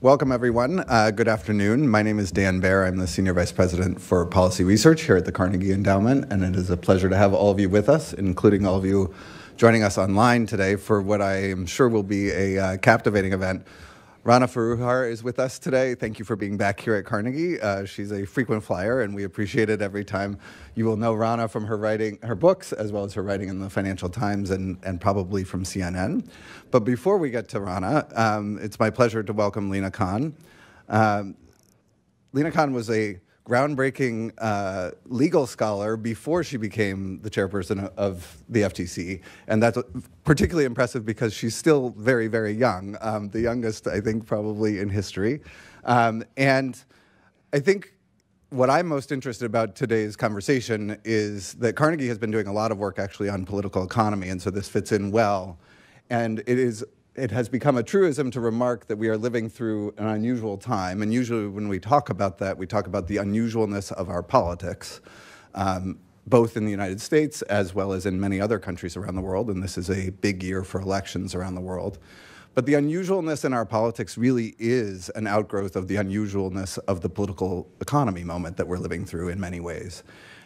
Welcome, everyone. Good afternoon. My name is Dan Baer. I'm the Senior Vice President for Policy Research here at the Carnegie Endowment, and it is a pleasure to have all of you with us, including all of you joining us online today for what I am sure will be a captivating event. Rana Foroohar is with us today. Thank you for being back here at Carnegie. She's a frequent flyer, and we appreciate it every time. You will know Rana from her writing, her books, as well as her writing in the Financial Times and probably from CNN. But before we get to Rana, it's my pleasure to welcome Lina Khan. Lina Khan was a groundbreaking legal scholar before she became the chairperson of the FTC. And that's particularly impressive because she's still very, very young, the youngest, I think, probably in history. And I think what I'm most interested about today's conversation is that Carnegie has been doing a lot of work actually on political economy, and so this fits in well. And it has become a truism to remark that we are living through an unusual time, and usually when we talk about that, we talk about the unusualness of our politics, both in the United States as well as in many other countries around the world, and this is a big year for elections around the world. But the unusualness in our politics really is an outgrowth of the unusualness of the political economy moment that we're living through in many ways.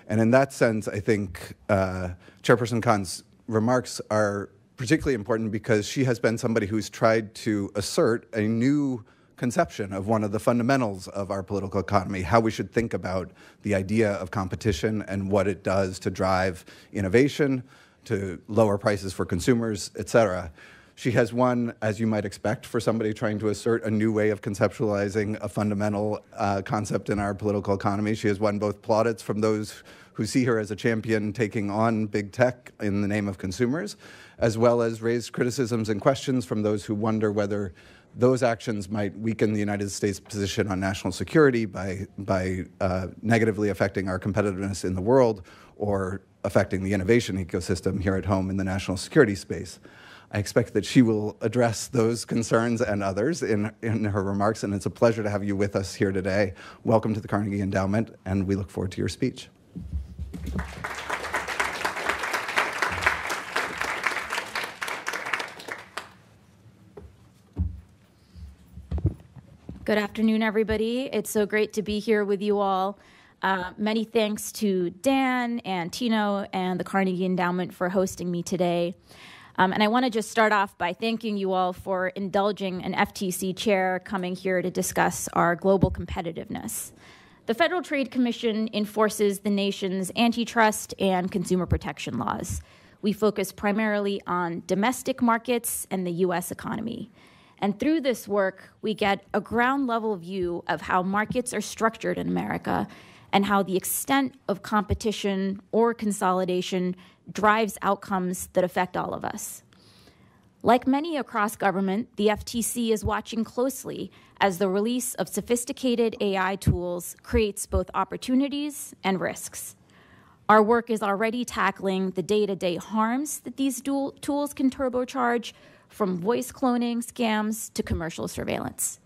And in that sense, I think Chairperson Khan's remarks are particularly important because she has been somebody who's tried to assert a new conception of one of the fundamentals of our political economy, how we should think about the idea of competition and what it does to drive innovation, to lower prices for consumers, et cetera. She has won, as you might expect, for somebody trying to assert a new way of conceptualizing a fundamental concept in our political economy. She has won both plaudits from those who see her as a champion taking on big tech in the name of consumers, as well as raised criticisms and questions from those who wonder whether those actions might weaken the United States' position on national security by negatively affecting our competitiveness in the world or affecting the innovation ecosystem here at home in the national security space. I expect that she will address those concerns and others in her remarks, and it's a pleasure to have you with us here today. Welcome to the Carnegie Endowment, and we look forward to your speech. Good afternoon, everybody. It's so great to be here with you all. Many thanks to Dan and Tino and the Carnegie Endowment for hosting me today. And I want to just start off by thanking you all for indulging an FTC chair coming here to discuss our global competitiveness. The Federal Trade Commission enforces the nation's antitrust and consumer protection laws. We focus primarily on domestic markets and the U.S. economy. And through this work, we get a ground-level view of how markets are structured in America and how the extent of competition or consolidation drives outcomes that affect all of us. Like many across government, the FTC is watching closely as the release of sophisticated AI tools creates both opportunities and risks. Our work is already tackling the day-to-day harms that these tools can turbocharge, from voice cloning scams to commercial surveillance.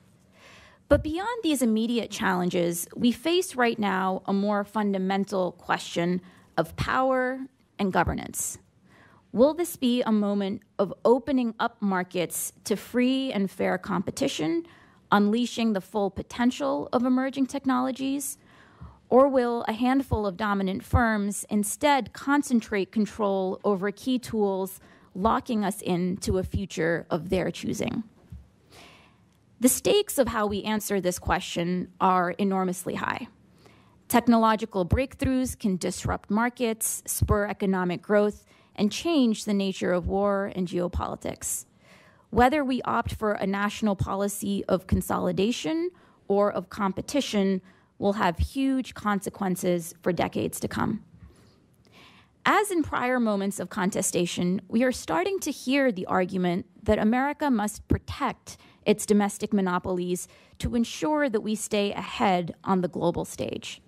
But beyond these immediate challenges, we face right now a more fundamental question of power and governance. Will this be a moment of opening up markets to free and fair competition, unleashing the full potential of emerging technologies? Or will a handful of dominant firms instead concentrate control over key tools, locking us into a future of their choosing? The stakes of how we answer this question are enormously high. Technological breakthroughs can disrupt markets, spur economic growth, and change the nature of war and geopolitics. Whether we opt for a national policy of consolidation or of competition will have huge consequences for decades to come. As in prior moments of contestation, we are starting to hear the argument that America must protect its domestic monopolies to ensure that we stay ahead on the global stage.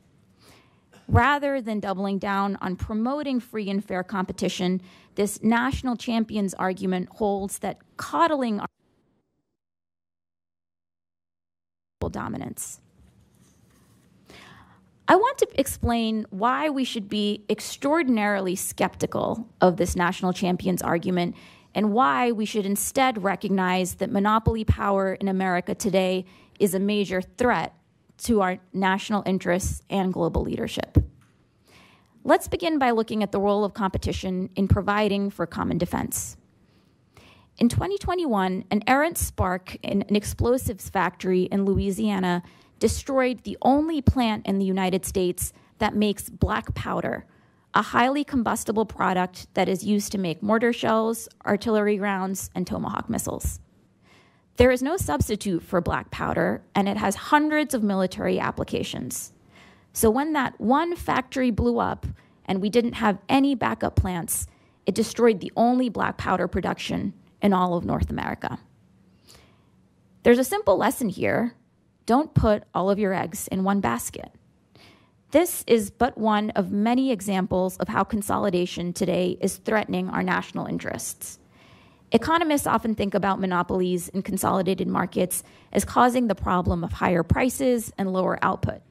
Rather than doubling down on promoting free and fair competition, this national champions argument holds that coddling our dominance. I want to explain why we should be extraordinarily skeptical of this national champions argument and why we should instead recognize that monopoly power in America today is a major threat to our national interests and global leadership. Let's begin by looking at the role of competition in providing for common defense. In 2021, an errant spark in an explosives factory in Louisiana destroyed the only plant in the United States that makes black powder, a highly combustible product that is used to make mortar shells, artillery rounds, and Tomahawk missiles. There is no substitute for black powder, and it has hundreds of military applications. So when that one factory blew up and we didn't have any backup plants, it destroyed the only black powder production in all of North America. There's a simple lesson here. Don't put all of your eggs in one basket. This is but one of many examples of how consolidation today is threatening our national interests. Economists often think about monopolies in consolidated markets as causing the problem of higher prices and lower output.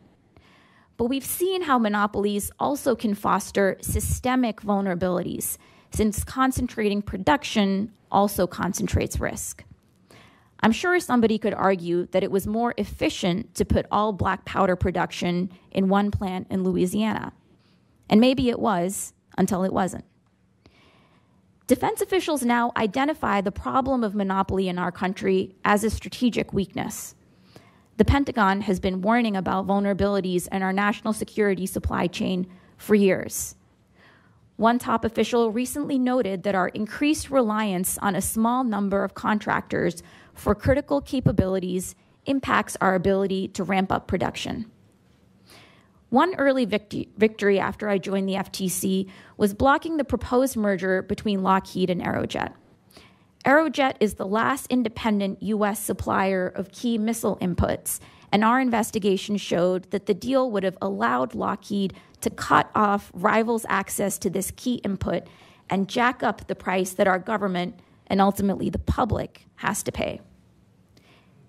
But we've seen how monopolies also can foster systemic vulnerabilities, since concentrating production also concentrates risk. I'm sure somebody could argue that it was more efficient to put all black powder production in one plant in Louisiana. And maybe it was, until it wasn't. Defense officials now identify the problem of monopoly in our country as a strategic weakness. The Pentagon has been warning about vulnerabilities in our national security supply chain for years. One top official recently noted that our increased reliance on a small number of contractors for critical capabilities impacts our ability to ramp up production. One early victory after I joined the FTC was blocking the proposed merger between Lockheed and Aerojet. Aerojet is the last independent U.S. supplier of key missile inputs, and our investigation showed that the deal would have allowed Lockheed to cut off rivals' access to this key input and jack up the price that our government and ultimately the public has to pay.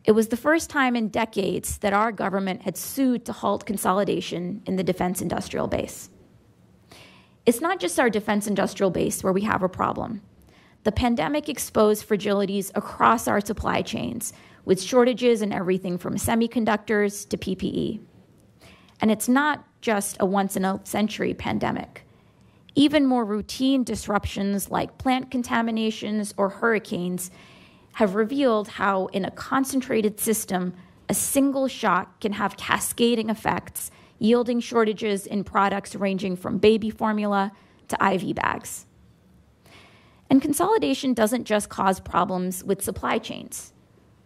It was the first time in decades that our government had sued to halt consolidation in the defense industrial base. It's not just our defense industrial base where we have a problem. The pandemic exposed fragilities across our supply chains, with shortages in everything from semiconductors to PPE. And it's not just a once-in-a-century pandemic. Even more routine disruptions like plant contaminations or hurricanes have revealed how, in a concentrated system, a single shock can have cascading effects, yielding shortages in products ranging from baby formula to IV bags. And consolidation doesn't just cause problems with supply chains.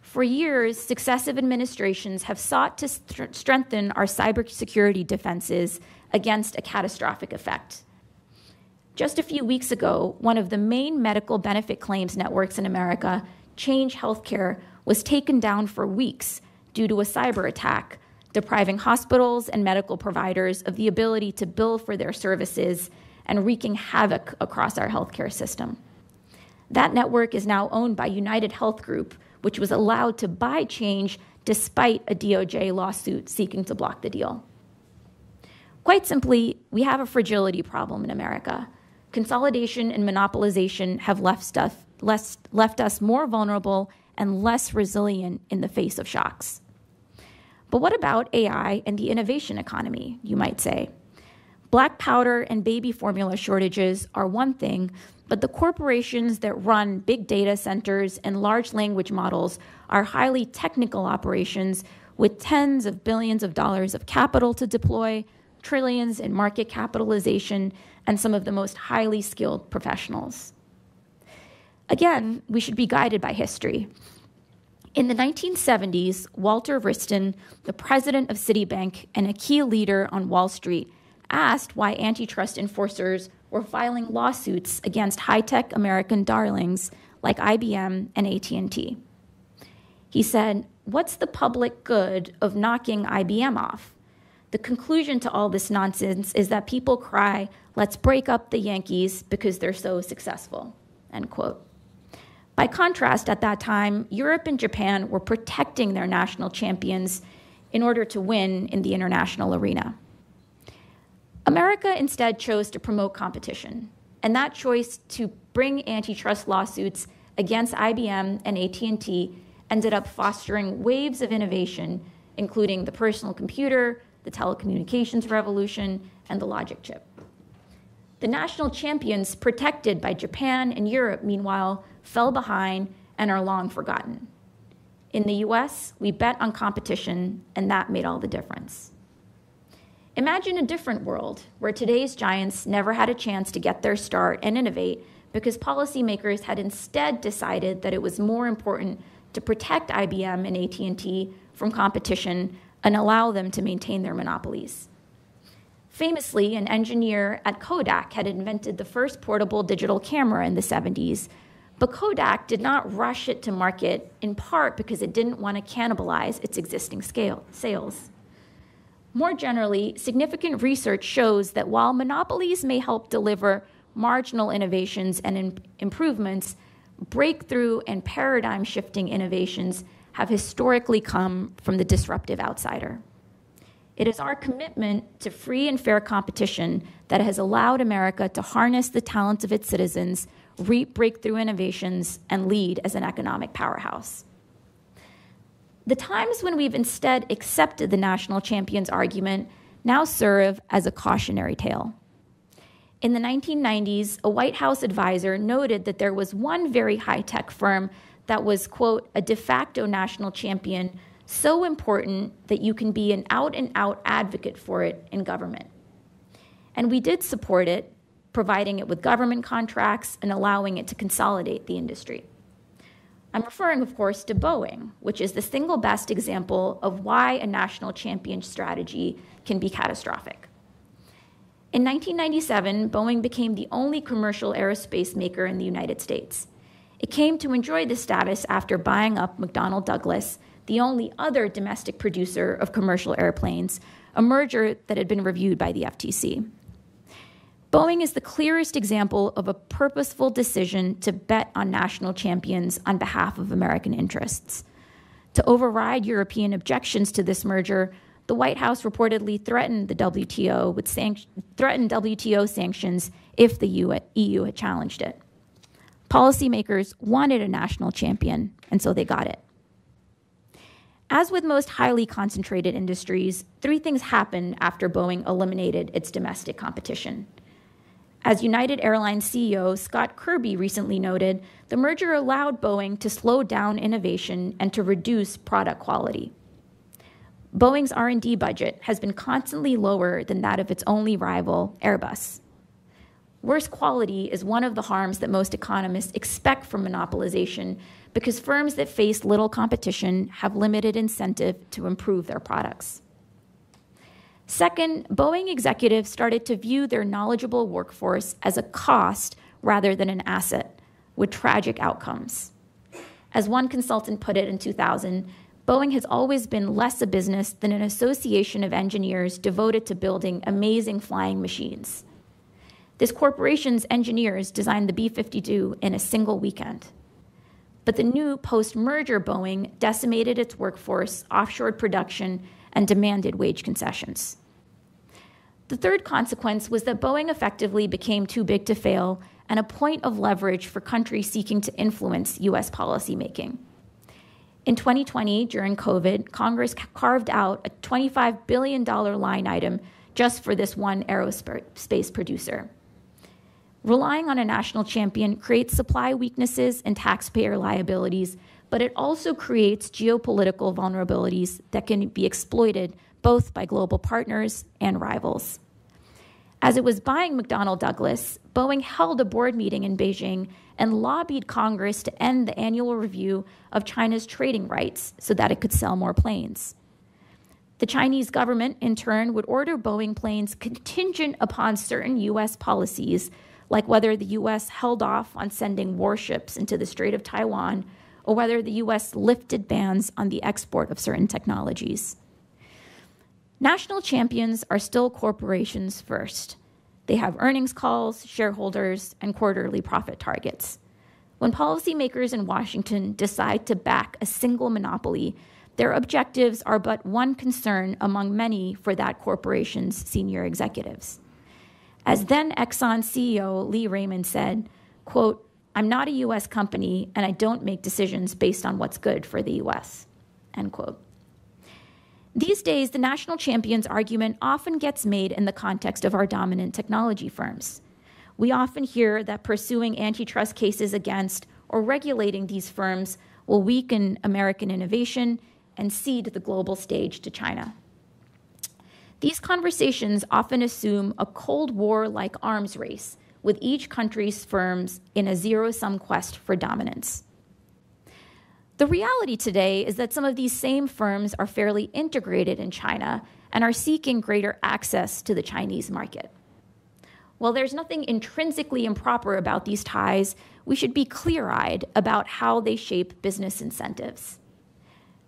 For years, successive administrations have sought to strengthen our cybersecurity defenses against a catastrophic effect. Just a few weeks ago, one of the main medical benefit claims networks in America, Change Healthcare, was taken down for weeks due to a cyber attack, depriving hospitals and medical providers of the ability to bill for their services and wreaking havoc across our healthcare system. That network is now owned by United Health Group, which was allowed to buy Change despite a DOJ lawsuit seeking to block the deal. Quite simply, we have a fragility problem in America. Consolidation and monopolization have left us more vulnerable and less resilient in the face of shocks. But what about AI and the innovation economy, you might say? Black powder and baby formula shortages are one thing, but the corporations that run big data centers and large language models are highly technical operations with tens of billions of dollars of capital to deploy, trillions in market capitalization, and some of the most highly skilled professionals. Again, we should be guided by history. In the 1970s, Walter Wriston, the president of Citibank and a key leader on Wall Street, asked why antitrust enforcers were filing lawsuits against high-tech American darlings like IBM and AT&T. He said, "What's the public good of knocking IBM off? The conclusion to all this nonsense is that people cry, 'Let's break up the Yankees because they're so successful,'" end quote. By contrast, at that time, Europe and Japan were protecting their national champions in order to win in the international arena. America instead chose to promote competition, and that choice to bring antitrust lawsuits against IBM and AT&T ended up fostering waves of innovation, including the personal computer, the telecommunications revolution, and the logic chip. The national champions protected by Japan and Europe, meanwhile, fell behind and are long forgotten. In the US, we bet on competition, and that made all the difference. Imagine a different world where today's giants never had a chance to get their start and innovate because policymakers had instead decided that it was more important to protect IBM and AT&T from competition and allow them to maintain their monopolies. Famously, an engineer at Kodak had invented the first portable digital camera in the 70s, but Kodak did not rush it to market, in part because it didn't want to cannibalize its existing sales. More generally, significant research shows that while monopolies may help deliver marginal innovations and improvements, breakthrough and paradigm-shifting innovations have historically come from the disruptive outsider. It is our commitment to free and fair competition that has allowed America to harness the talents of its citizens, reap breakthrough innovations, and lead as an economic powerhouse. The times when we've instead accepted the national champions argument now serve as a cautionary tale. In the 1990s, a White House advisor noted that there was one very high-tech firm that was, quote, a de facto national champion so important that you can be an out-and-out advocate for it in government. And we did support it, providing it with government contracts and allowing it to consolidate the industry. I'm referring, of course, to Boeing, which is the single best example of why a national champion strategy can be catastrophic. In 1997, Boeing became the only commercial aerospace maker in the United States. It came to enjoy this status after buying up McDonnell Douglas, the only other domestic producer of commercial airplanes, a merger that had been reviewed by the FTC. Boeing is the clearest example of a purposeful decision to bet on national champions on behalf of American interests. To override European objections to this merger, the White House reportedly threatened the WTO with WTO sanctions if the EU had challenged it. Policymakers wanted a national champion, and so they got it. As with most highly concentrated industries, three things happened after Boeing eliminated its domestic competition. As United Airlines CEO Scott Kirby recently noted, the merger allowed Boeing to slow down innovation and to reduce product quality. Boeing's R&D budget has been constantly lower than that of its only rival, Airbus. Worse quality is one of the harms that most economists expect from monopolization because firms that face little competition have limited incentive to improve their products. Second, Boeing executives started to view their knowledgeable workforce as a cost rather than an asset, with tragic outcomes. As one consultant put it in 2000, Boeing has always been less a business than an association of engineers devoted to building amazing flying machines. This corporation's engineers designed the B-52 in a single weekend. But the new post-merger Boeing decimated its workforce, offshored production, and demanded wage concessions. The third consequence was that Boeing effectively became too big to fail and a point of leverage for countries seeking to influence U.S. policymaking. In 2020, during COVID, Congress carved out a $25 billion line item just for this one aerospace producer. Relying on a national champion creates supply weaknesses and taxpayer liabilities, but it also creates geopolitical vulnerabilities that can be exploited both by global partners and rivals. As it was buying McDonnell Douglas, Boeing held a board meeting in Beijing and lobbied Congress to end the annual review of China's trading rights so that it could sell more planes. The Chinese government, in turn, would order Boeing planes contingent upon certain U.S. policies, like whether the U.S. held off on sending warships into the Strait of Taiwan or whether the U.S. lifted bans on the export of certain technologies. National champions are still corporations first. They have earnings calls, shareholders, and quarterly profit targets. When policymakers in Washington decide to back a single monopoly, their objectives are but one concern among many for that corporation's senior executives. As then Exxon CEO Lee Raymond said, quote, "I'm not a U.S. company and I don't make decisions based on what's good for the U.S., end quote. These days, the national champions argument often gets made in the context of our dominant technology firms. We often hear that pursuing antitrust cases against or regulating these firms will weaken American innovation and cede the global stage to China. These conversations often assume a Cold War-like arms race with each country's firms in a zero-sum quest for dominance. The reality today is that some of these same firms are fairly integrated in China and are seeking greater access to the Chinese market. While there's nothing intrinsically improper about these ties, we should be clear-eyed about how they shape business incentives.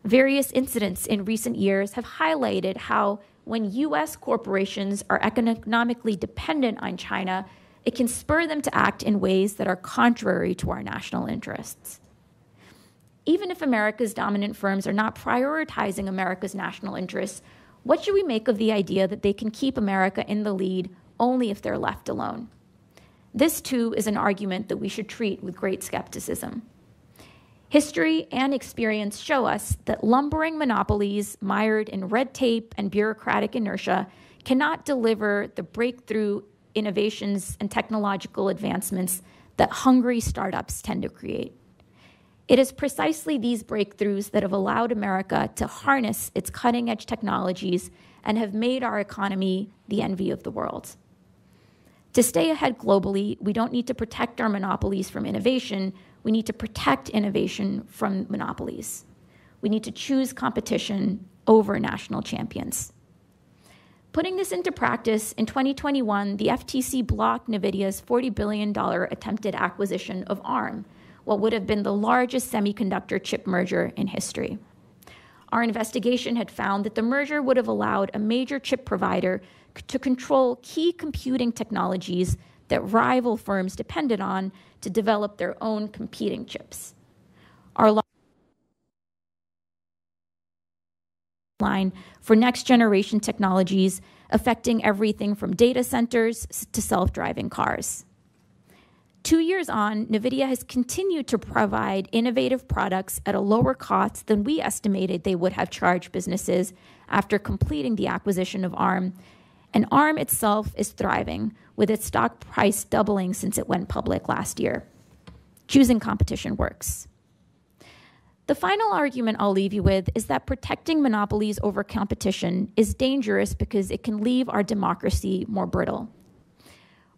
Various incidents in recent years have highlighted how when U.S. corporations are economically dependent on China, it can spur them to act in ways that are contrary to our national interests. Even if America's dominant firms are not prioritizing America's national interests, what should we make of the idea that they can keep America in the lead only if they're left alone? This, too, is an argument that we should treat with great skepticism. History and experience show us that lumbering monopolies mired in red tape and bureaucratic inertia cannot deliver the breakthrough innovations and technological advancements that hungry startups tend to create. It is precisely these breakthroughs that have allowed America to harness its cutting-edge technologies and have made our economy the envy of the world. To stay ahead globally, we don't need to protect our monopolies from innovation. We need to protect innovation from monopolies. We need to choose competition over national champions. Putting this into practice, in 2021, the FTC blocked NVIDIA's $40 billion attempted acquisition of ARM, what would have been the largest semiconductor chip merger in history. Our investigation had found that the merger would have allowed a major chip provider to control key computing technologies that rival firms depended on to develop their own competing chips. Our line for next-generation technologies affecting everything from data centers to self-driving cars. 2 years on, NVIDIA has continued to provide innovative products at a lower cost than we estimated they would have charged businesses after completing the acquisition of ARM. And ARM itself is thriving, with its stock price doubling since it went public last year. Choosing competition works. The final argument I'll leave you with is that protecting monopolies over competition is dangerous because it can leave our democracy more brittle.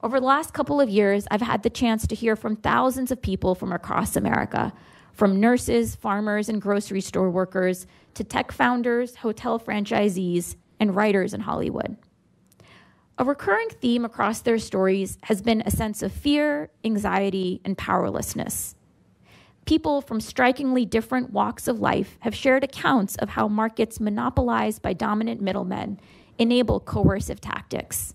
Over the last couple of years, I've had the chance to hear from thousands of people from across America, from nurses, farmers, and grocery store workers to tech founders, hotel franchisees, and writers in Hollywood. A recurring theme across their stories has been a sense of fear, anxiety, and powerlessness. People from strikingly different walks of life have shared accounts of how markets monopolized by dominant middlemen enable coercive tactics,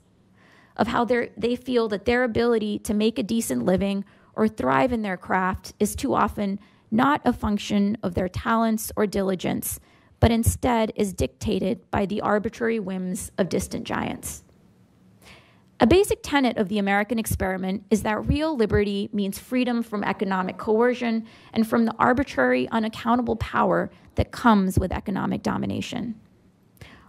of how they feel that their ability to make a decent living or thrive in their craft is too often not a function of their talents or diligence, but instead is dictated by the arbitrary whims of distant giants. A basic tenet of the American experiment is that real liberty means freedom from economic coercion and from the arbitrary, unaccountable power that comes with economic domination.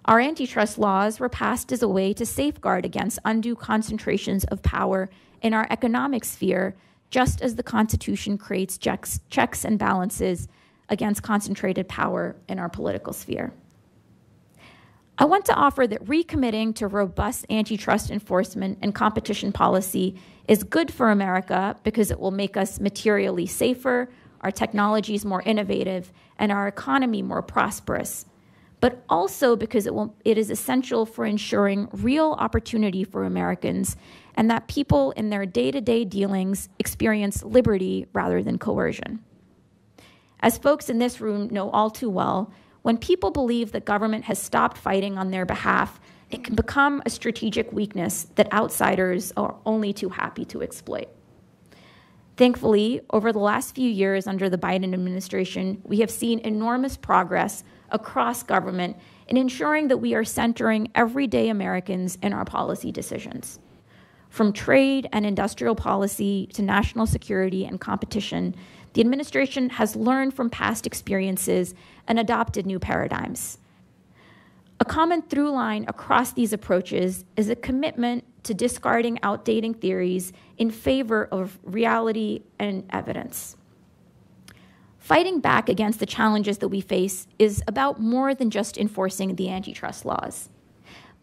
Our antitrust laws were passed as a way to safeguard against undue concentrations of power in our economic sphere, just as the Constitution creates checks and balances against concentrated power in our political sphere. I want to offer that recommitting to robust antitrust enforcement and competition policy is good for America because it will make us materially safer, our technologies more innovative, and our economy more prosperous, but also because it is essential for ensuring real opportunity for Americans and that people in their day-to-day dealings experience liberty rather than coercion. As folks in this room know all too well, when people believe that government has stopped fighting on their behalf, it can become a strategic weakness that outsiders are only too happy to exploit. Thankfully, over the last few years under the Biden administration, we have seen enormous progress across government in ensuring that we are centering everyday Americans in our policy decisions. From trade and industrial policy to national security and competition, the administration has learned from past experiences and adopted new paradigms. A common through line across these approaches is a commitment to discarding outdated theories in favor of reality and evidence. Fighting back against the challenges that we face is about more than just enforcing the antitrust laws.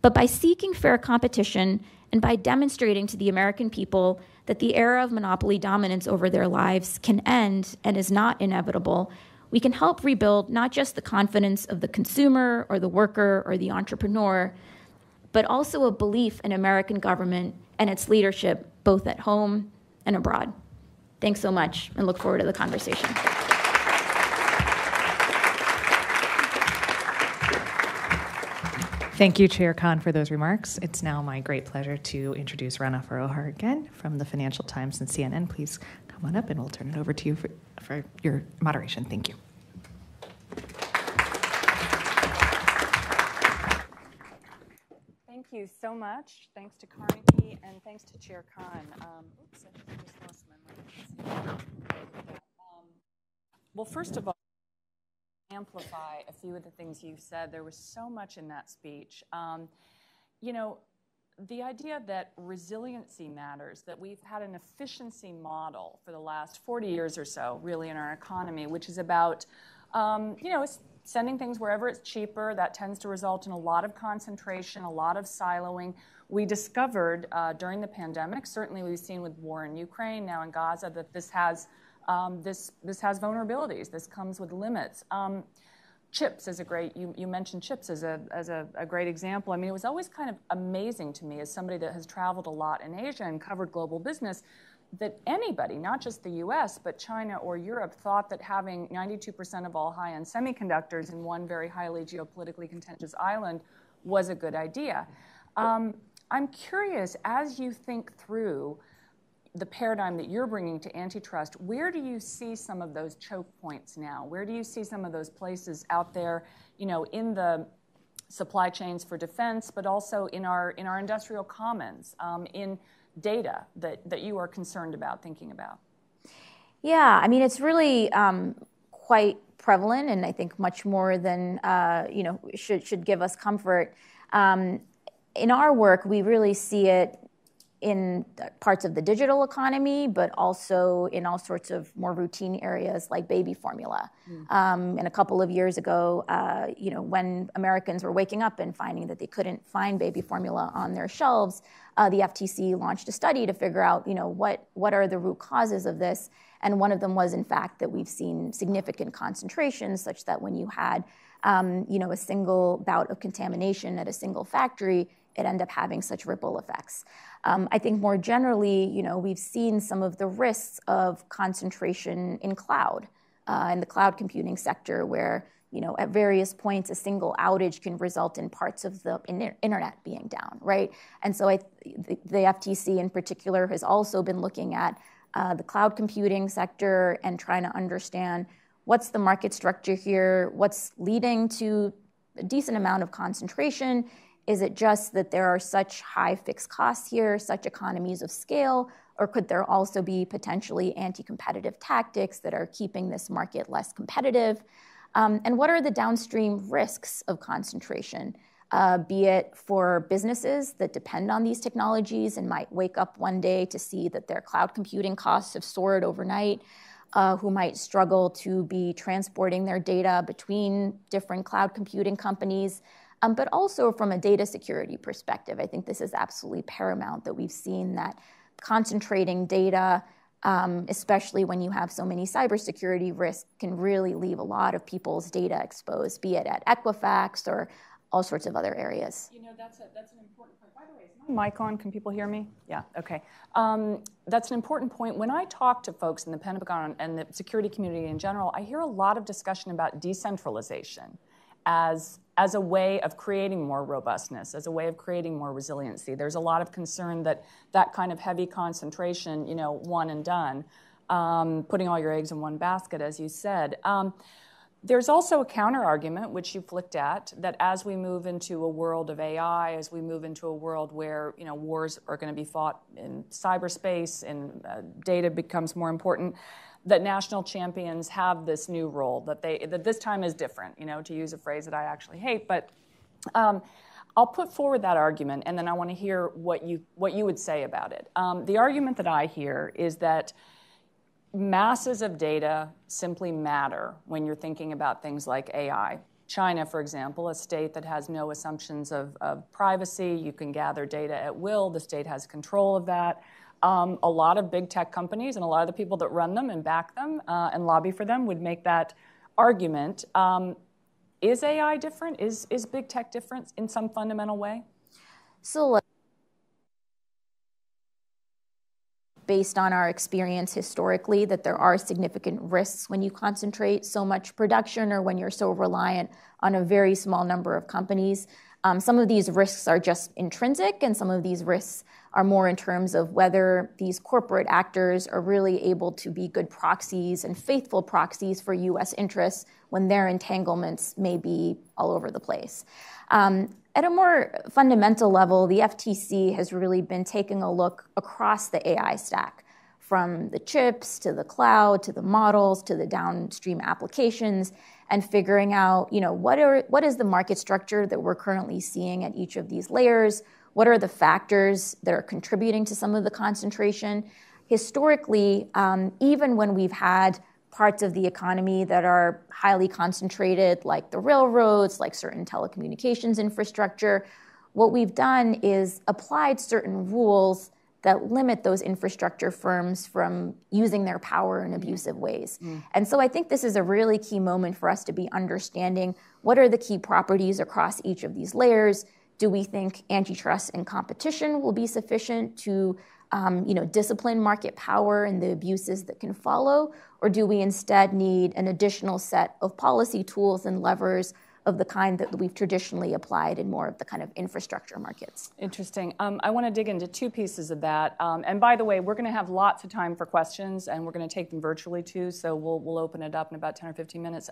But by seeking fair competition and by demonstrating to the American people that the era of monopoly dominance over their lives can end and is not inevitable, we can help rebuild not just the confidence of the consumer or the worker or the entrepreneur, but also a belief in American government and its leadership, both at home and abroad. Thanks so much, and look forward to the conversation. Thank you, Chair Khan, for those remarks. It's now my great pleasure to introduce Rana Foroohar again from the Financial Times and CNN. Please come on up, and we'll turn it over to you for your moderation. Thank you. Thank you so much. Thanks to Carnegie, and thanks to Chair Khan. Oops, I think I just lost my mic. Well, first of all, amplify a few of the things you've said. There was so much in that speech. You know, the idea that resiliency matters, that we've had an efficiency model for the last 40 years or so, really, in our economy, which is about, you know, sending things wherever it's cheaper. That tends to result in a lot of concentration, a lot of siloing. We discovered during the pandemic, certainly we've seen with war in Ukraine, now in Gaza, that this has vulnerabilities. This comes with limits. Chips is a great, you mentioned chips as a great example. I mean, it was always kind of amazing to me as somebody that has traveled a lot in Asia and covered global business, that anybody, not just the US, but China or Europe, thought that having 92% of all high-end semiconductors in one very highly geopolitically contentious island was a good idea. I'm curious, as you think through the paradigm that you're bringing to antitrust, where do you see some of those choke points now? Where do you see some of those places out there, you know, in the supply chains for defense, but also in our industrial commons, in data that you are concerned about, thinking about? Yeah, I mean, it's really quite prevalent, and I think much more than you know, should give us comfort. In our work, we really see it in parts of the digital economy, but also in all sorts of more routine areas like baby formula. And a couple of years ago, you know, when Americans were waking up and finding that they couldn't find baby formula on their shelves, the FTC launched a study to figure out, you know, what are the root causes of this. And one of them was, in fact, that we've seen significant concentrations, such that when you had, you know, a single bout of contamination at a single factory, it ended up having such ripple effects. I think more generally, you know, we've seen some of the risks of concentration in cloud, in the cloud computing sector, where, you know, at various points, a single outage can result in parts of the internet being down, right? And so the FTC in particular has also been looking at the cloud computing sector and trying to understand what's the market structure here, what's leading to a decent amount of concentration. Is it just that there are such high fixed costs here, such economies of scale, or could there also be potentially anti-competitive tactics that are keeping this market less competitive? And what are the downstream risks of concentration, be it for businesses that depend on these technologies and might wake up one day to see that their cloud computing costs have soared overnight, who might struggle to be transporting their data between different cloud computing companies, but also from a data security perspective. I think this is absolutely paramount, that we've seen that concentrating data, especially when you have so many cybersecurity risks, can really leave a lot of people's data exposed, be it at Equifax or all sorts of other areas. You know, that's an important point. By the way, is my mic on? Can people hear me? Yeah, okay. That's an important point. When I talk to folks in the Pentagon and the security community in general, I hear a lot of discussion about decentralization as a way of creating more robustness, as a way of creating more resiliency. There's a lot of concern that that kind of heavy concentration, you know, one and done, putting all your eggs in one basket, as you said. There's also a counter argument, which you've looked at, that as we move into a world of AI, as we move into a world where wars are going to be fought in cyberspace and data becomes more important, that national champions have this new role, that this time is different, to use a phrase that I actually hate. But I'll put forward that argument, and then I want to hear what you would say about it. The argument that I hear is that masses of data simply matter when you're thinking about things like AI. China, for example, a state that has no assumptions of privacy, you can gather data at will, the state has control of that. A lot of big tech companies and a lot of the people that run them and back them and lobby for them would make that argument. Is AI different? Is big tech different in some fundamental way? So based on our experience historically, that there are significant risks when you concentrate so much production or when you're so reliant on a very small number of companies. Some of these risks are just intrinsic, and some of these risks are more in terms of whether these corporate actors are really able to be good proxies and faithful proxies for U.S. interests when their entanglements may be all over the place. At a more fundamental level, the FTC has really been taking a look across the AI stack, from the chips to the cloud to the models to the downstream applications, and figuring out, what is the market structure that we're currently seeing at each of these layers? What are the factors that are contributing to some of the concentration? Historically, even when we've had parts of the economy that are highly concentrated, like the railroads, like certain telecommunications infrastructure, what we've done is applied certain rules that limit those infrastructure firms from using their power in abusive ways. And so I think this is a really key moment for us to be understanding what are the key properties across each of these layers. Do we think antitrust and competition will be sufficient to discipline market power and the abuses that can follow? Or do we instead need an additional set of policy tools and levers of the kind that we've traditionally applied in more of the kind of infrastructure markets? Interesting. I want to dig into two pieces of that. And by the way, we're going to have lots of time for questions, and we're going to take them virtually too, so we'll open it up in about 10 or 15 minutes.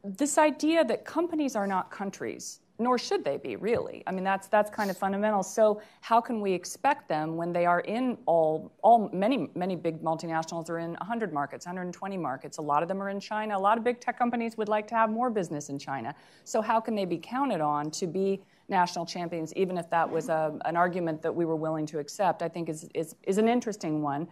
This idea that companies are not countries, nor should they be, really. I mean, that's kind of fundamental. So how can we expect them when they are in many big multinationals are in 100 markets, 120 markets. A lot of them are in China. A lot of big tech companies would like to have more business in China. So how can they be counted on to be national champions, even if that was an argument that we were willing to accept? I think is an interesting one.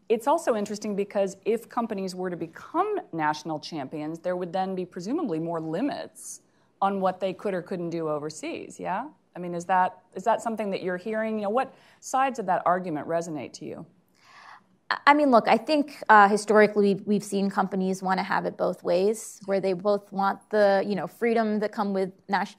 It's also interesting because if companies were to become national champions, there would then be presumably more limits on what they could or couldn't do overseas, yeah? I mean, is that something that you're hearing? What sides of that argument resonate to you? I mean, look, I think historically we've seen companies want to have it both ways, where they both want the freedom that come with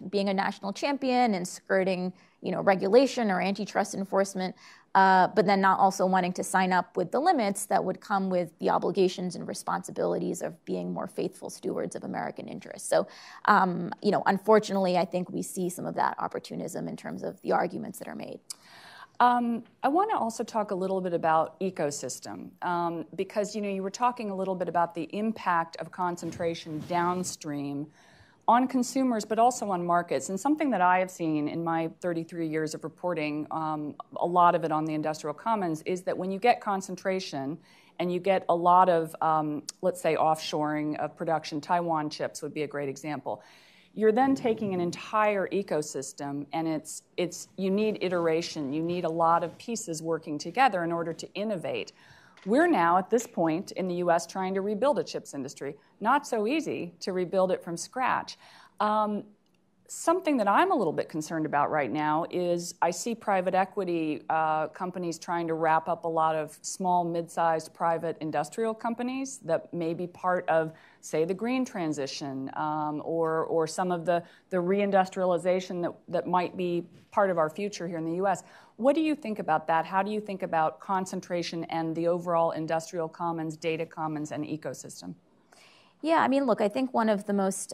being a national champion and skirting regulation or antitrust enforcement, but then not also wanting to sign up with the limits that would come with the obligations and responsibilities of being more faithful stewards of American interests. So, unfortunately, I think we see some of that opportunism in terms of the arguments that are made. I want to also talk a little bit about ecosystem, because you were talking a little bit about the impact of concentration downstream on consumers, but also on markets. And something that I have seen in my 33 years of reporting, a lot of it on the industrial commons, is that when you get concentration and you get a lot of, let's say, offshoring of production, Taiwan chips would be a great example. You're then taking an entire ecosystem, and you need iteration. You need a lot of pieces working together in order to innovate. We're now, at this point in the U.S., trying to rebuild a chips industry. Not so easy to rebuild it from scratch. Something that I'm a little bit concerned about right now is I see private equity companies trying to wrap up a lot of small, mid-sized private industrial companies that may be part of, say, the green transition or some of the reindustrialization that might be part of our future here in the U.S. What do you think about that? How do you think about concentration and the overall industrial commons, data commons, and ecosystem? Yeah, I mean, look, I think one of the most,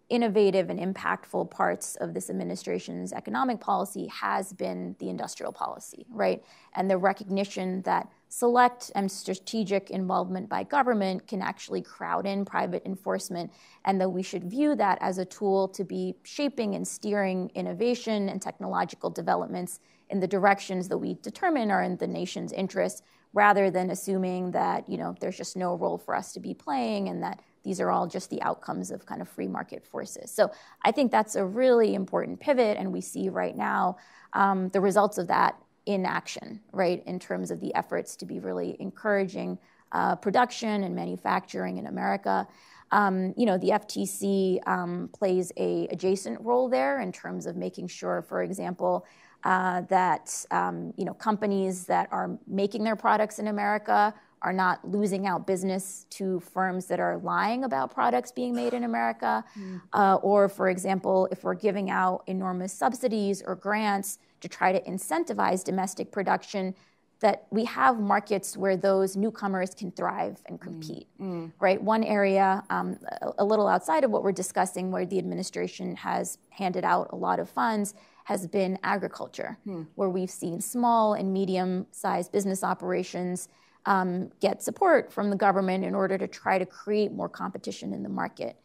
innovative and impactful parts of this administration's economic policy has been the industrial policy, right? And the recognition that select and strategic involvement by government can actually crowd in private enforcement, and that we should view that as a tool to be shaping and steering innovation and technological developments in the directions that we determine are in the nation's interest, rather than assuming that, you know, there's just no role for us to be playing and that these are all just the outcomes of kind of free market forces. So I think that's a really important pivot, and we see right now the results of that in action, right, in terms of the efforts to be really encouraging production and manufacturing in America. You know, the FTC plays a adjacent role there in terms of making sure, for example, that you know, companies that are making their products in America are not losing out business to firms that are lying about products being made in America. Or, for example, if we're giving out enormous subsidies or grants to try to incentivize domestic production, that we have markets where those newcomers can thrive and compete, right? One area, a little outside of what we're discussing, where the administration has handed out a lot of funds, has been agriculture, where we've seen small and medium-sized business operations get support from the government in order to try to create more competition in the market.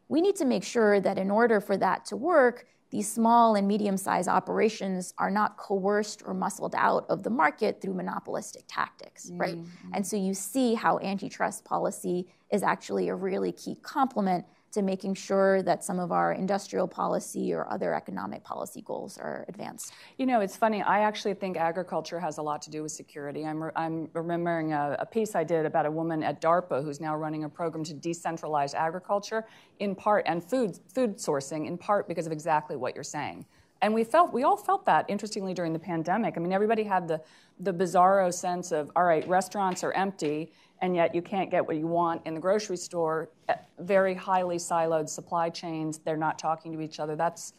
We need to make sure that in order for that to work, these small and medium-sized operations are not coerced or muscled out of the market through monopolistic tactics, right? And so you see how antitrust policy is actually a really key complement to making sure that some of our industrial policy or other economic policy goals are advanced. You know, it's funny. I actually think agriculture has a lot to do with security. I'm remembering a piece I did about a woman at DARPA who's now running a program to decentralize agriculture, in part, and food sourcing, in part because of exactly what you're saying. And we all felt that, interestingly, during the pandemic. I mean, everybody had the bizarro sense of, all right, restaurants are empty, and yet you can't get what you want in the grocery store. Very highly siloed supply chains. They're not talking to each other. That's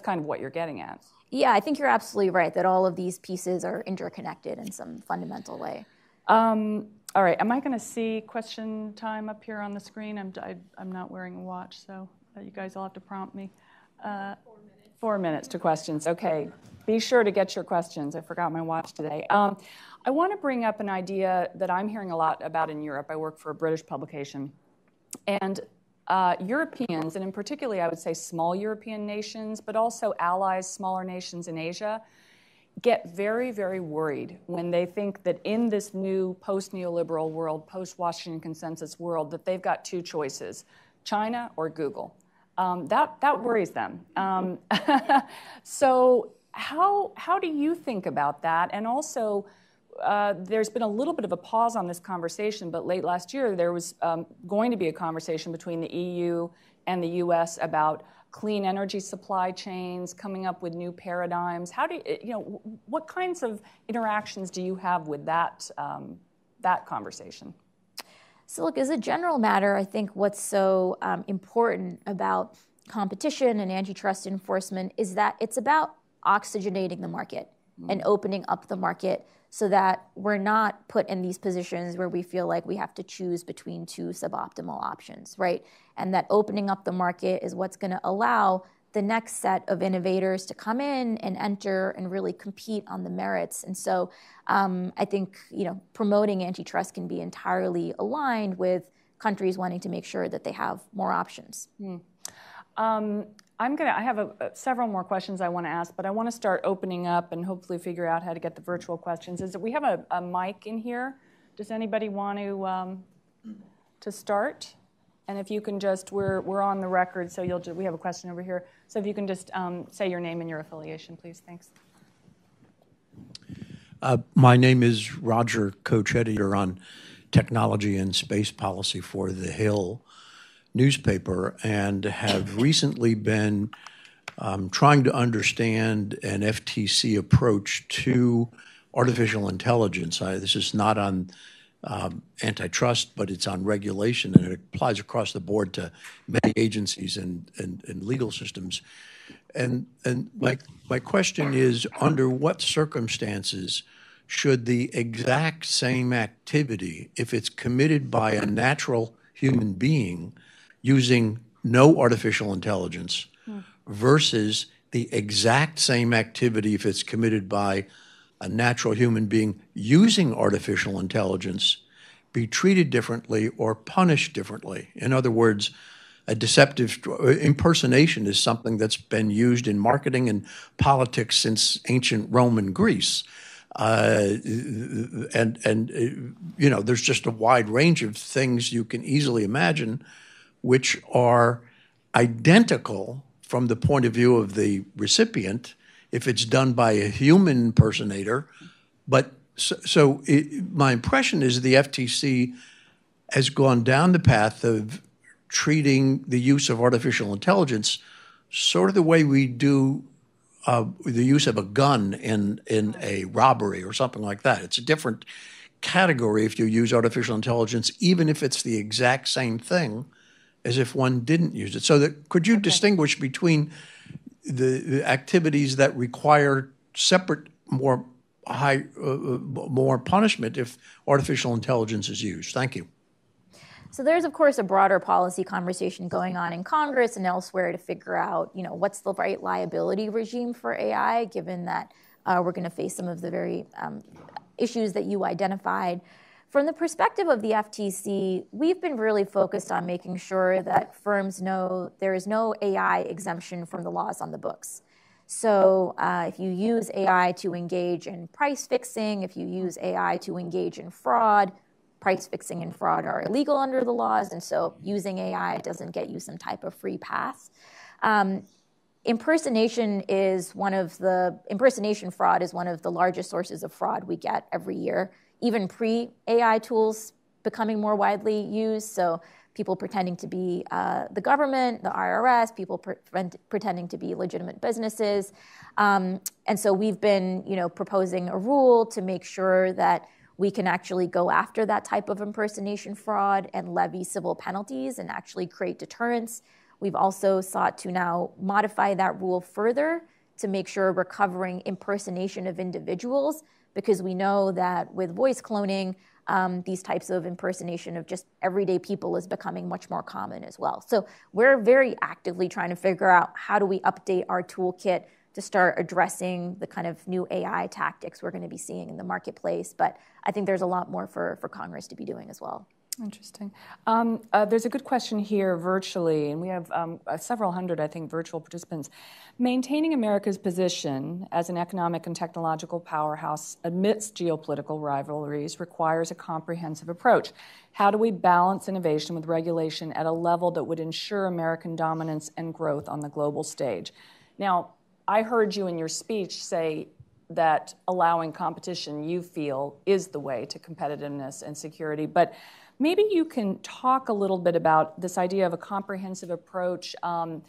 kind of what you're getting at. Yeah, I think you're absolutely right that all of these pieces are interconnected in some fundamental way. All right, am I going to see question time up here on the screen? I'm not wearing a watch, so you guys will have to prompt me. 4 minutes to questions. Okay, be sure to get your questions. I forgot my watch today. I want to bring up an idea that I'm hearing a lot about in Europe. I work for a British publication. And Europeans, and in particular, I would say small European nations, but also allies, smaller nations in Asia, get very, very worried when they think that in this new post-neoliberal world, post-Washington consensus world, that they've got two choices, China or Google. That worries them. So how do you think about that? And also, there's been a little bit of a pause on this conversation, but late last year there was going to be a conversation between the EU and the US about clean energy supply chains, coming up with new paradigms. How do you what kinds of interactions do you have with that conversation? So look, as a general matter, I think what's so important about competition and antitrust enforcement is that it's about oxygenating the market and opening up the market so that we're not put in these positions where we feel like we have to choose between two suboptimal options, right? And that opening up the market is what's going to allow the next set of innovators to come in and enter and really compete on the merits. And so I think promoting antitrust can be entirely aligned with countries wanting to make sure that they have more options. I have several more questions I want to ask, but I want to start opening up and hopefully figure out how to get the virtual questions. Is that we have a mic in here? Does anybody want to start? And if you can just, we're on the record, so we have a question over here. So if you can just say your name and your affiliation, please. Thanks. My name is Roger, co-editor on technology and space policy for The Hill newspaper, and have recently been trying to understand an FTC approach to artificial intelligence. This is not on antitrust, but it's on regulation, and it applies across the board to many agencies and legal systems. And my question is, under what circumstances should the exact same activity, if it's committed by a natural human being using no artificial intelligence, versus the exact same activity if it's committed by a natural human being using artificial intelligence be treated differently or punished differently? In other words, a deceptive impersonation is something that's been used in marketing and politics since ancient Rome and Greece. There's just a wide range of things you can easily imagine which are identical from the point of view of the recipient if it's done by a human impersonator. But my impression is the FTC has gone down the path of treating the use of artificial intelligence sort of the way we do the use of a gun in a robbery or something like that. It's a different category if you use artificial intelligence, even if it's the exact same thing as if one didn't use it. So could you distinguish between the activities that require separate, more punishment if artificial intelligence is used? Thank you. So there's, of course, a broader policy conversation going on in Congress and elsewhere to figure out, what's the right liability regime for AI, given that we're going to face some of the very issues that you identified. From the perspective of the FTC, we've been really focused on making sure that firms know there is no AI exemption from the laws on the books. So if you use AI to engage in price fixing, if you use AI to engage in fraud, price fixing and fraud are illegal under the laws, and so using AI doesn't get you some type of free pass. Impersonation fraud is one of the largest sources of fraud we get every year, even pre-AI tools becoming more widely used. So people pretending to be the government, the IRS, people pretending to be legitimate businesses. And so we've been, proposing a rule to make sure that we can actually go after that type of impersonation fraud and levy civil penalties and actually create deterrence. We've also sought to now modify that rule further to make sure we're covering impersonation of individuals, because we know that with voice cloning, these types of impersonation of just everyday people is becoming much more common as well. So we're very actively trying to figure out how do we update our toolkit to start addressing the kind of new AI tactics we're going to be seeing in the marketplace. But I think there's a lot more for Congress to be doing as well. Interesting. There's a good question here virtually, and we have several hundred, I think, virtual participants. Maintaining America's position as an economic and technological powerhouse amidst geopolitical rivalries requires a comprehensive approach. How do we balance innovation with regulation at a level that would ensure American dominance and growth on the global stage? Now, I heard you in your speech say that allowing competition, you feel, is the way to competitiveness and security, but maybe you can talk a little bit about this idea of a comprehensive approach, and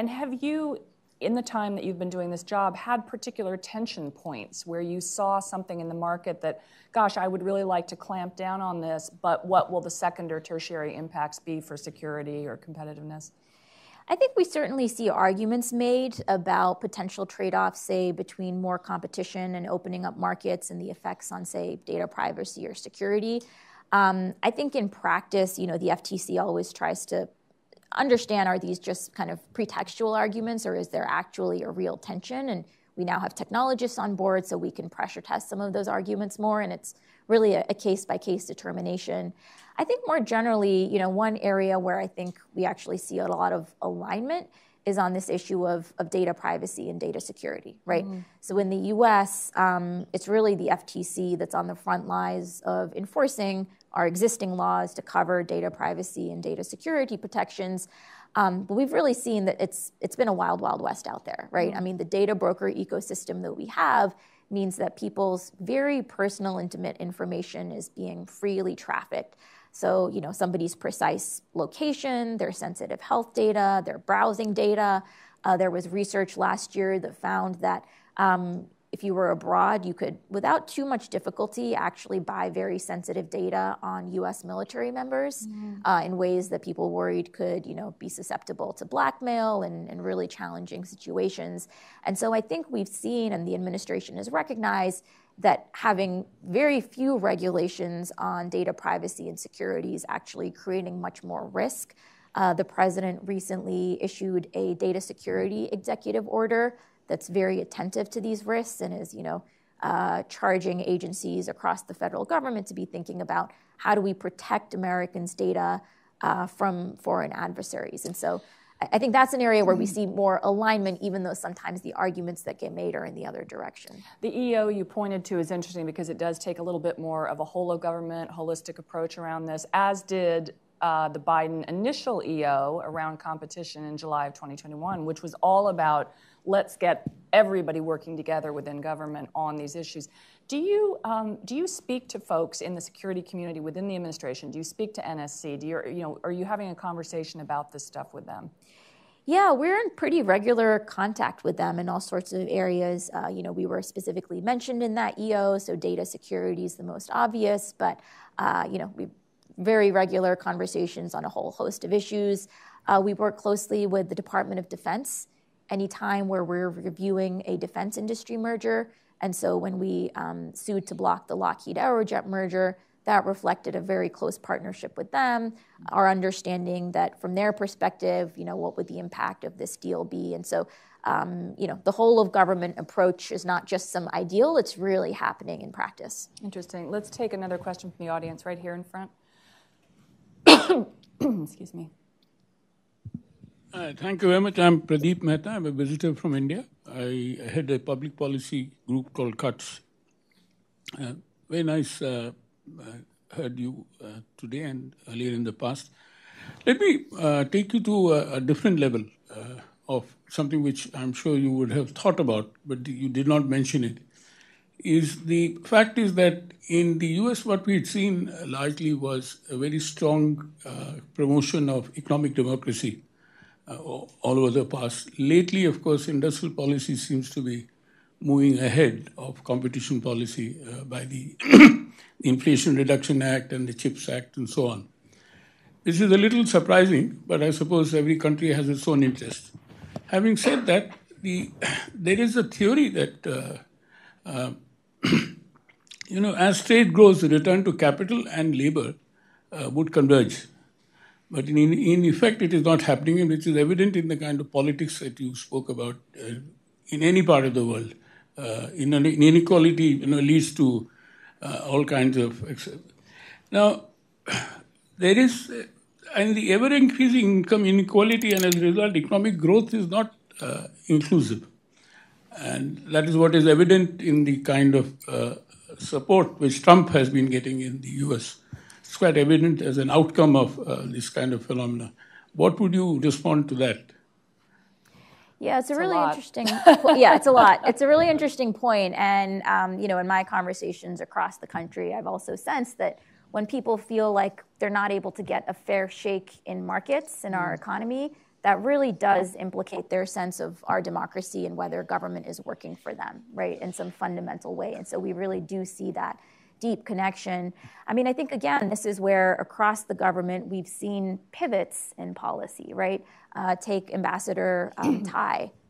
have you, in the time that you've been doing this job, had particular tension points where you saw something in the market that, gosh, I would really like to clamp down on this, but what will the second or tertiary impacts be for security or competitiveness? I think we certainly see arguments made about potential trade-offs, say, between more competition and opening up markets and the effects on, say, data privacy or security. I think in practice, the FTC always tries to understand, are these just kind of pretextual arguments, or is there actually a real tension? And we now have technologists on board, so we can pressure test some of those arguments more, and it's really a case-by-case determination. I think more generally, one area where I think we actually see a lot of alignment is on this issue of data privacy and data security, right? Mm-hmm. So in the US, it's really the FTC that's on the front lines of enforcing our existing laws to cover data privacy and data security protections. But we've really seen that it's been a wild, wild west out there, right? Mm-hmm. I mean, the data broker ecosystem that we have means that people's very personal, intimate information is being freely trafficked. So, somebody's precise location, their sensitive health data, their browsing data. There was research last year that found that if you were abroad, you could, without too much difficulty, actually buy very sensitive data on U.S. military members in ways that people worried could, be susceptible to blackmail and really challenging situations. And so I think we've seen, and the administration has recognized, that having very few regulations on data privacy and security is actually creating much more risk. The president recently issued a data security executive order that's very attentive to these risks and is, charging agencies across the federal government to be thinking about how do we protect Americans' data from foreign adversaries. And so I think that's an area where we see more alignment, even though sometimes the arguments that get made are in the other direction. The EO you pointed to is interesting because it does take a little bit more of a whole of government, holistic approach around this, as did the Biden initial EO around competition in July of 2021, which was all about let's get everybody working together within government on these issues. Do you speak to folks in the security community within the administration? Do you speak to NSC? Are you having a conversation about this stuff with them? Yeah, we're in pretty regular contact with them in all sorts of areas. We were specifically mentioned in that EO, so data security is the most obvious, but we very regular conversations on a whole host of issues. We work closely with the Department of Defense anytime where we're reviewing a defense industry merger. And so when we sued to block the Lockheed Aerojet merger, that reflected a very close partnership with them, our understanding that from their perspective, what would the impact of this deal be? And so, the whole of government approach is not just some ideal, it's really happening in practice. Interesting. Let's take another question from the audience right here in front. Excuse me. Thank you very much. I'm Pradeep Mehta. I'm a visitor from India. I head a public policy group called CUTS. Very nice. Heard you today and earlier in the past. Let me take you to a different level of something which I'm sure you would have thought about, but you did not mention it. The fact is that in the US, what we had seen largely was a very strong promotion of economic democracy all over the past. Lately, of course, industrial policy seems to be moving ahead of competition policy by the Inflation Reduction Act and the CHIPS Act and so on. This is a little surprising, but I suppose every country has its own interest. Having said that, there is a theory that as trade grows, the return to capital and labor would converge. But in effect, it is not happening, and which is evident in the kind of politics that you spoke about in any part of the world. Inequality leads to all kinds of... Now, there is... and the ever-increasing income inequality, and as a result, economic growth is not inclusive. And that is what is evident in the kind of support which Trump has been getting in the US. It's quite evident as an outcome of this kind of phenomena. What would you respond to that? Yeah, it's a really interesting. Yeah, it's a lot. It's a really interesting point. And in my conversations across the country, I've also sensed that when people feel like they're not able to get a fair shake in markets in our economy, that really does implicate their sense of our democracy and whether government is working for them, right, in some fundamental way. And so we really do see that deep connection. I mean, I think, again, this is where across the government we've seen pivots in policy, right? Take Ambassador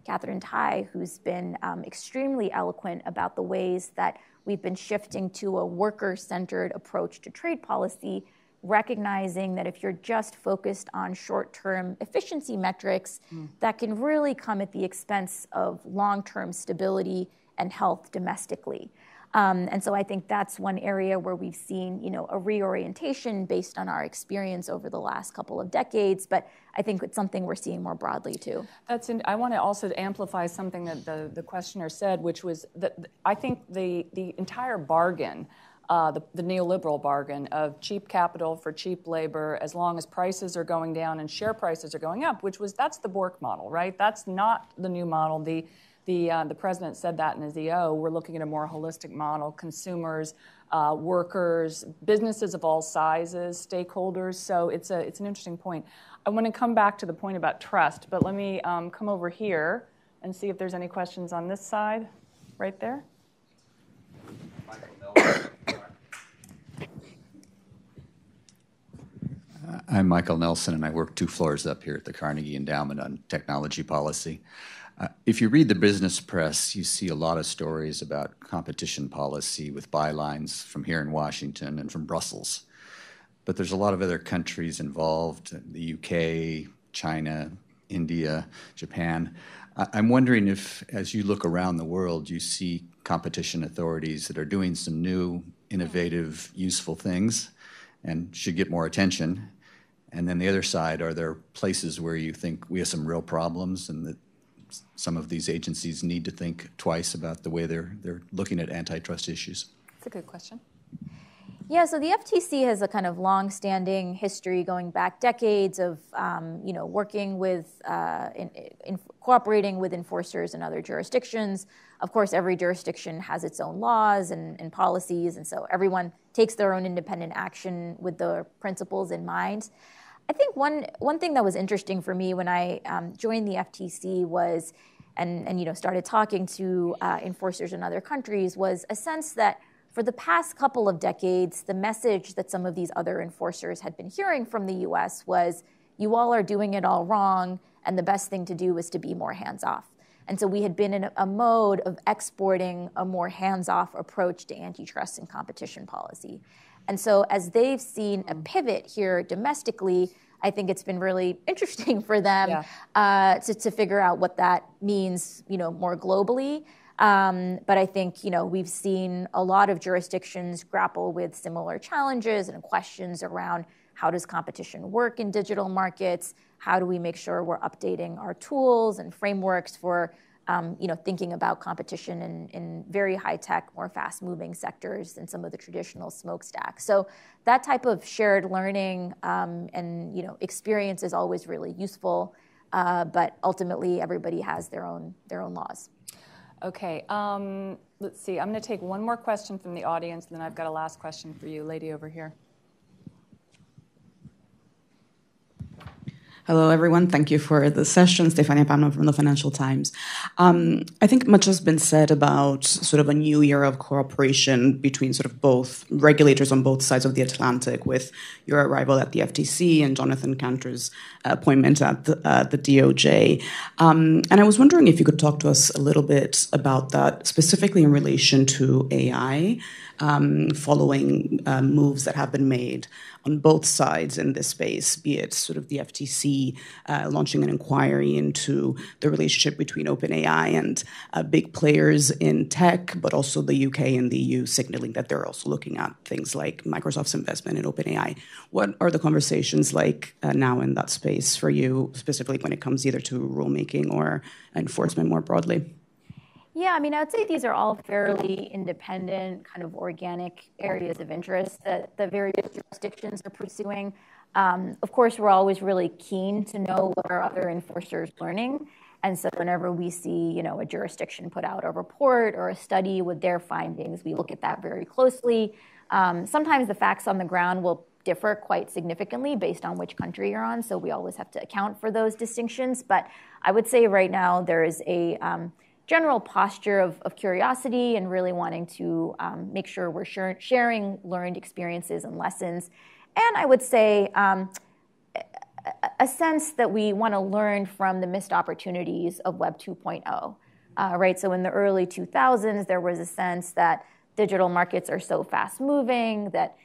Catherine Tai, who's been extremely eloquent about the ways that we've been shifting to a worker-centered approach to trade policy, recognizing that if you're just focused on short-term efficiency metrics, that can really come at the expense of long-term stability and health domestically. And so I think that's one area where we've seen, a reorientation based on our experience over the last couple of decades. But I think it's something we're seeing more broadly too. I want to also amplify something that the questioner said, which was that I think the entire bargain, the neoliberal bargain of cheap capital for cheap labor, as long as prices are going down and share prices are going up, that's the Bork model, right? That's not the new model. The president said that in his EO. We're looking at a more holistic model, consumers, workers, businesses of all sizes, stakeholders. So it's an interesting point. I want to come back to the point about trust, but let me come over here and see if there's any questions on this side, right there. I'm Michael Nelson, and I work 2 floors up here at the Carnegie Endowment on technology policy. If you read the business press, you see a lot of stories about competition policy with bylines from here in Washington and from Brussels. But there's a lot of other countries involved, the UK, China, India, Japan. I'm wondering if, as you look around the world, you see competition authorities that are doing some new, innovative, useful things and should get more attention? And then the other side, are there places where you think we have some real problems and that some of these agencies need to think twice about the way they're looking at antitrust issues? That's a good question. Yeah, so the FTC has a kind of long-standing history going back decades of, working with, cooperating with enforcers in other jurisdictions. Of course, every jurisdiction has its own laws and policies, and so everyone takes their own independent action with the principles in mind. I think one thing that was interesting for me when I joined the FTC was, and started talking to enforcers in other countries, was a sense that for the past couple of decades, the message that some of these other enforcers had been hearing from the US was, you all are doing it all wrong, and the best thing to do is to be more hands-off. And so we had been in a mode of exporting a more hands-off approach to antitrust and competition policy. And so as they've seen a pivot here domestically, I think it's been really interesting for them to figure out what that means, more globally. But I think, we've seen a lot of jurisdictions grapple with similar challenges and questions around how does competition work in digital markets? How do we make sure we're updating our tools and frameworks for, thinking about competition in very high-tech, more fast-moving sectors than some of the traditional smokestacks? So that type of shared learning and experience is always really useful. But ultimately, everybody has their own laws. Okay, let's see. I'm going to take one more question from the audience, and then I've got a last question for you, lady over here. Hello, everyone. Thank you for the session. Stefania Pano from the Financial Times. I think much has been said about sort of a new era of cooperation between sort of both regulators on both sides of the Atlantic, with your arrival at the FTC and Jonathan Cantor's appointment at the DOJ. And I was wondering if you could talk to us a little bit about that, specifically in relation to AI, following moves that have been made on both sides in this space, be it sort of the FTC launching an inquiry into the relationship between OpenAI and big players in tech, but also the UK and the EU signaling that they're also looking at things like Microsoft's investment in OpenAI. What are the conversations like now in that space for you, specifically when it comes either to rulemaking or enforcement more broadly? Yeah, I would say these are all fairly independent, kind of organic areas of interest that the various jurisdictions are pursuing. Of course, we're always really keen to know what are other enforcers learning. And so whenever we see, a jurisdiction put out a report or a study with their findings, we look at that very closely. Sometimes the facts on the ground will differ quite significantly based on which country you're on, so we always have to account for those distinctions. But I would say right now there is a general posture of curiosity and really wanting to make sure we're sharing learned experiences and lessons. And I would say a sense that we want to learn from the missed opportunities of Web 2.0, right? So in the early 2000s, there was a sense that digital markets are so fast moving that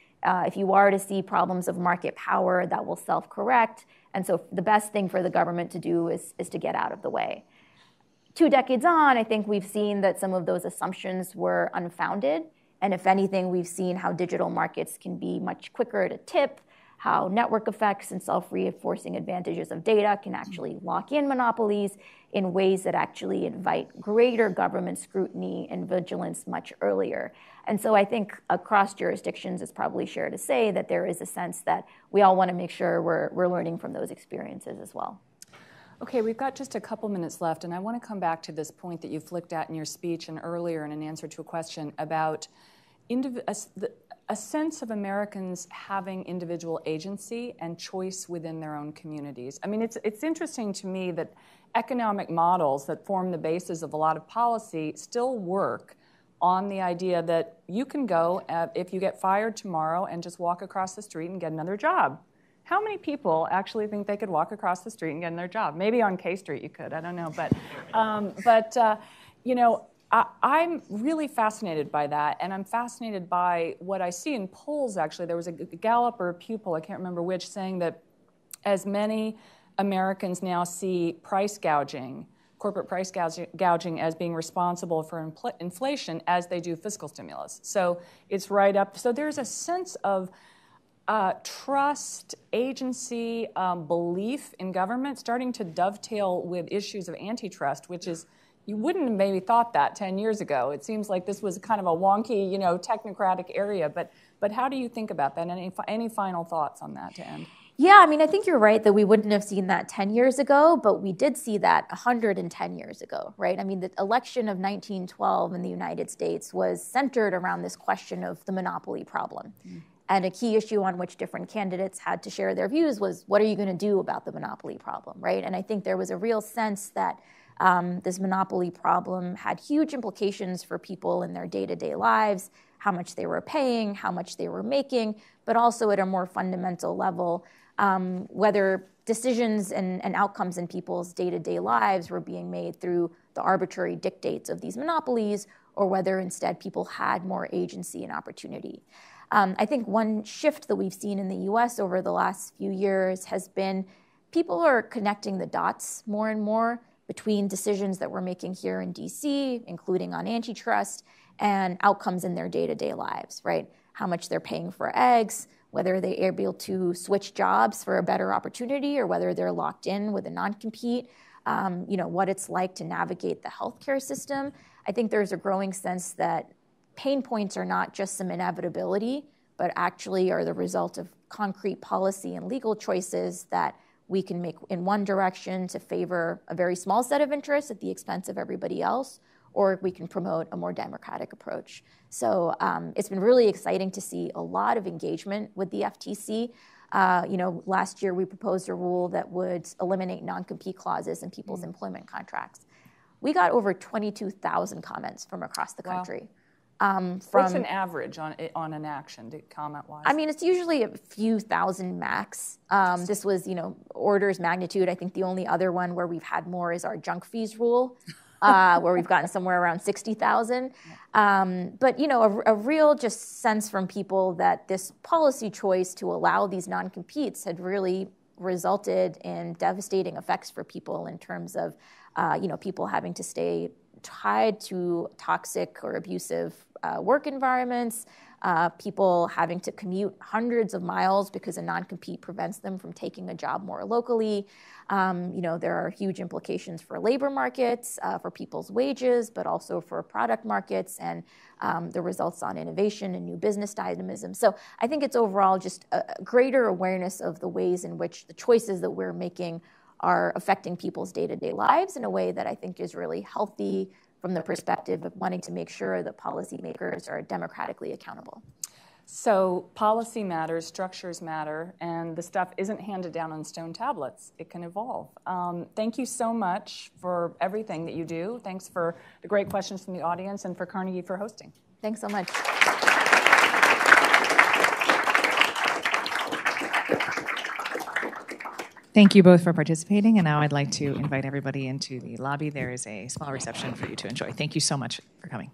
if you are to see problems of market power, that will self-correct. And so the best thing for the government to do is to get out of the way. 2 decades on, I think we've seen that some of those assumptions were unfounded. And if anything, we've seen how digital markets can be much quicker to tip, how network effects and self-reinforcing advantages of data can actually lock in monopolies in ways that actually invite greater government scrutiny and vigilance much earlier. And so I think across jurisdictions, it's probably fair to say that there is a sense that we all want to make sure we're learning from those experiences as well. Okay, we've got just a couple minutes left, and I want to come back to this point that you flicked at in your speech and earlier in an answer to a question about a sense of Americans having individual agency and choice within their own communities. It's interesting to me that economic models that form the basis of a lot of policy still work on the idea that you can go, if you get fired tomorrow, and just walk across the street and get another job. How many people actually think they could walk across the street and get their job? Maybe on K Street you could, I don't know. I'm really fascinated by that, and I'm fascinated by what I see in polls, actually. There was a Gallup or a Pew poll, I can't remember which, saying that as many Americans now see price gouging corporate price gouging as being responsible for inflation as they do fiscal stimulus. So it's right up. So there's a sense of trust, agency, belief in government starting to dovetail with issues of antitrust, which is, you wouldn't have maybe thought that 10 years ago. It seems like this was kind of a wonky, technocratic area. But how do you think about that? Any final thoughts on that to end? Yeah, I mean, I think you're right that we wouldn't have seen that 10 years ago, but we did see that 110 years ago, right? I mean, the election of 1912 in the United States was centered around this question of the monopoly problem. And a key issue on which different candidates had to share their views was, what are you going to do about the monopoly problem, right? And I think there was a real sense that this monopoly problem had huge implications for people in their day-to-day lives, how much they were paying, how much they were making, but also at a more fundamental level, whether decisions and outcomes in people's day-to-day lives were being made through the arbitrary dictates of these monopolies, or whether instead people had more agency and opportunity. I think one shift that we've seen in the US over the last few years has been people are connecting the dots more and more between decisions that we're making here in DC, including on antitrust, and outcomes in their day-to-day lives, right? How much they're paying for eggs, whether they're able to switch jobs for a better opportunity, or whether they're locked in with a non-compete, what it's like to navigate the healthcare system. I think there's a growing sense that pain points are not just some inevitability, but actually are the result of concrete policy and legal choices that we can make in one direction to favor a very small set of interests at the expense of everybody else, or we can promote a more democratic approach. So it's been really exciting to see a lot of engagement with the FTC. Last year we proposed a rule that would eliminate non-compete clauses in people's employment contracts. We got over 22,000 comments from across the country. Wow. What's an average on an action, comment-wise? I mean, it's usually a few thousand max. This was, orders magnitude. I think the only other one where we've had more is our junk fees rule, where we've gotten somewhere around 60,000. But, a real just sense from people that this policy choice to allow these non-competes had really resulted in devastating effects for people in terms of, people having to stay tied to toxic or abusive work environments, people having to commute hundreds of miles because a non-compete prevents them from taking a job more locally. There are huge implications for labor markets, for people's wages, but also for product markets and the results on innovation and new business dynamism. So I think it's overall just a greater awareness of the ways in which the choices that we're making are affecting people's day-to-day lives in a way that I think is really healthy from the perspective of wanting to make sure that policymakers are democratically accountable. So policy matters, structures matter, and the stuff isn't handed down on stone tablets. It can evolve. Thank you so much for everything that you do. Thanks for the great questions from the audience, and for Carnegie for hosting. Thanks so much. Thank you both for participating, and now I'd like to invite everybody into the lobby. There is a small reception for you to enjoy. Thank you so much for coming.